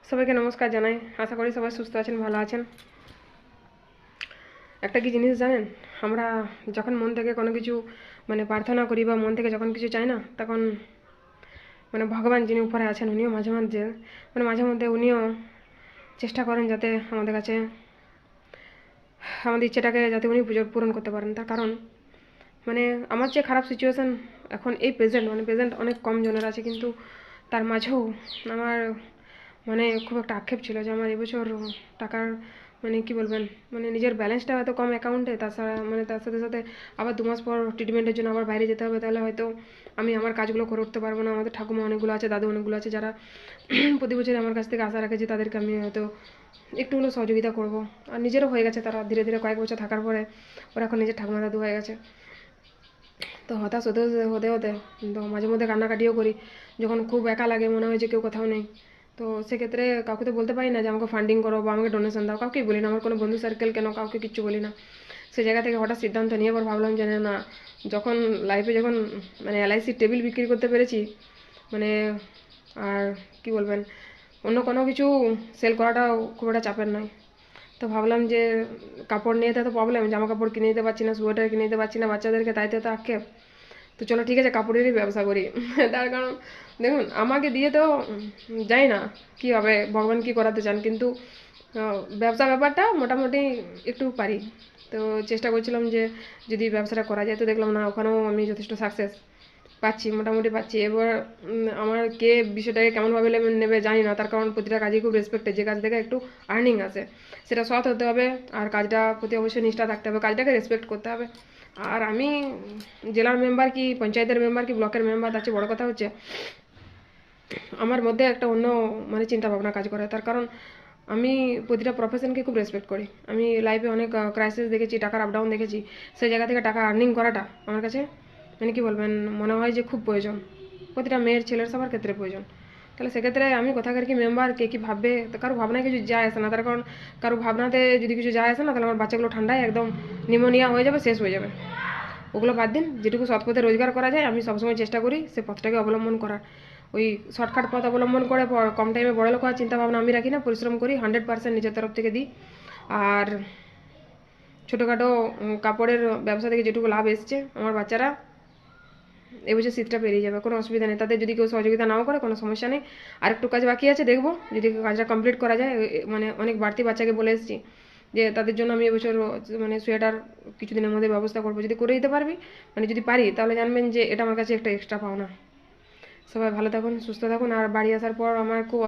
সবাইকে নমস্কার জানাই। আশা করি সবাই সুস্থ আছেন, ভালো আছেন। একটা কি জিনিস জানেন, আমরা যখন মন থেকে কোনো কিছু প্রার্থনা করি বা মন থেকে যখন কিছু চাই না, তখন ভগবান যিনি উপরে আছেন উনিও মাঝে মাঝে মাঝে মধ্যে উনিও চেষ্টা করেন যাতে আমাদের কাছে আমাদের ইচ্ছেটাকে যাতে উনি পূরণ করতে পারেন। তার কারণ আমার যে খারাপ সিচুয়েশান এখন এই প্রেজেন্ট অনেক কম জনের আছে, কিন্তু তার মাঝেও আমার খুব একটা আক্ষেপ ছিল যে আমার এবছর টাকার কি বলবেন নিজের ব্যালেন্সটা এত কম অ্যাকাউন্টে। তাছাড়া তার সাথে সাথে আবার 2 মাস পর ট্রিটমেন্টের জন্য আবার বাইরে যেতে হবে, তাহলে হয়তো আমি আমার কাজগুলো করে উঠতে পারবো না। আমাদের ঠাকুমা অনেকগুলো আছে, দাদু অনেকগুলো আছে, যারা প্রতি বছরই আমার কাছ থেকে আশা রাখে যে তাদেরকে আমি হয়তো একটু হলেও সহযোগিতা করব। আর নিজেরও হয়ে গেছে, তারা ধীরে ধীরে কয়েক বছর থাকার পরে ওরা এখন নিজের ঠাকুমা দাদু হয়ে গেছে। তো হতাশ হতে হতে হতে হতে তো মাঝে মধ্যে কান্নাকাটিও করি যখন খুব একা লাগে, মনে হয় যে কেউ কোথাও নেই। তো সেক্ষেত্রে কাউকে তো বলতে পারি না যে আমাকে ফান্ডিং করো বা আমাকে ডোনেশন দাও, কাউকেই বলি না, আমার কোনো বন্ধু সার্কেল কেন কাউকে কিচ্ছু বলি না। সে জায়গা থেকে হঠাৎ সিদ্ধান্ত নিয়ে পর ভাবলাম যে না, যখন লাইফে যখন এলআইসির টেবিল বিক্রি করতে পেরেছি, মানে আর কি বলবেন, অন্য কোনো কিছু সেল করাটাও খুব একটা চাপের নয়। তো ভাবলাম যে কাপড় নিয়ে তো প্রবলেম, জামা কাপড় কিনে দিতে পারছি না, সোয়েটার কিনে দিতে পারছি না বাচ্চাদেরকে, তাইতে তো আক্ষেপ। তো চলো ঠিক আছে, কাপড়েরই ব্যবসা করি। তার কারণ দেখুন, আমাকে দিয়ে তো যাই না কি হবে, ভগবান কি করাতে চান, কিন্তু ব্যবসা ব্যাপারটা মোটামুটি একটু পারি। তো চেষ্টা করছিলাম যে যদি ব্যবসাটা করা যায়, তো দেখলাম না, ওখানেও আমি যথেষ্ট সাকসেস পাচ্ছি, মোটামুটি পাচ্ছি। এবার আমার কে বিষয়টাকে কেমনভাবে নেবে জানি না, তার কারণ প্রতিটা কাজে খুব রেসপেক্টে, যে কাজ থেকে একটু আর্নিং আসে সেটা সৎ হতে হবে, আর কাজটা প্রতি অবশ্যই নিষ্ঠা থাকতে হবে, কাজটাকে রেসপেক্ট করতে হবে। আর আমি জেলার মেম্বার কি পঞ্চায়েতের মেম্বার কি ব্লকের মেম্বার, তার চেয়ে বড় কথা হচ্ছে আমার মধ্যে একটা অন্য চিন্তা ভাবনা কাজ করে। তার কারণ আমি প্রতিটা প্রফেশনকে খুব রেসপেক্ট করি। আমি লাইফে অনেক ক্রাইসিস দেখেছি, টাকার আপ ডাউন দেখেছি। সেই জায়গা থেকে টাকা আর্নিং করাটা আমার কাছে কি বলবেন, মনে হয় যে খুব প্রয়োজন, প্রতিটা মেয়ের ছেলের সবার ক্ষেত্রে প্রয়োজন। তাহলে সেক্ষেত্রে আমি কোথাকার কি মেম্বার, কে কী ভাববে, তো কারো ভাবনায় কিছু যায় আসে না। তার কারণ কারো ভাবনাতে যদি কিছু যায় আসে না, তাহলে আমার বাচ্চাগুলো ঠান্ডায় একদম নিমোনিয়া হয়ে যাবে, শেষ হয়ে যাবে। ওগুলো বাদ দিন, যেটুকু সৎ পথে রোজগার করা যায় আমি সবসময় চেষ্টা করি সে পথটাকে অবলম্বন করার। ওই শর্টকাট পথ অবলম্বন করে কম টাইমে বড় লোক হওয়ার চিন্তা ভাবনা আমি রাখি না, পরিশ্রম করি, 100% নিজের তরফ থেকে দিই। আর ছোটোখাটো কাপড়ের ব্যবসা থেকে যেটুকু লাভ এসছে, আমার বাচ্চারা এবছর শীতটা পেরিয়ে যাবে, কোনো অসুবিধা নেই। তাদের যদি কেউ সহযোগিতা নাও করে কোনো সমস্যা নেই, আর একটু কাজ বাকি আছে, দেখবো যদি কাজটা কমপ্লিট করা যায়। অনেক বাড়তি বাচ্চাকে বলে এসেছি যে তাদের জন্য আমি এবছর সোয়েটার কিছুদিনের মধ্যে ব্যবস্থা করবো, যদি করে দিতে পারবি, যদি পারি, তাহলে জানবেন যে এটা আমার কাছে একটা এক্সট্রা পাওনা। সবাই ভালো থাকুন, সুস্থ থাকুন। আর বাড়ি আসার পর আমার খুব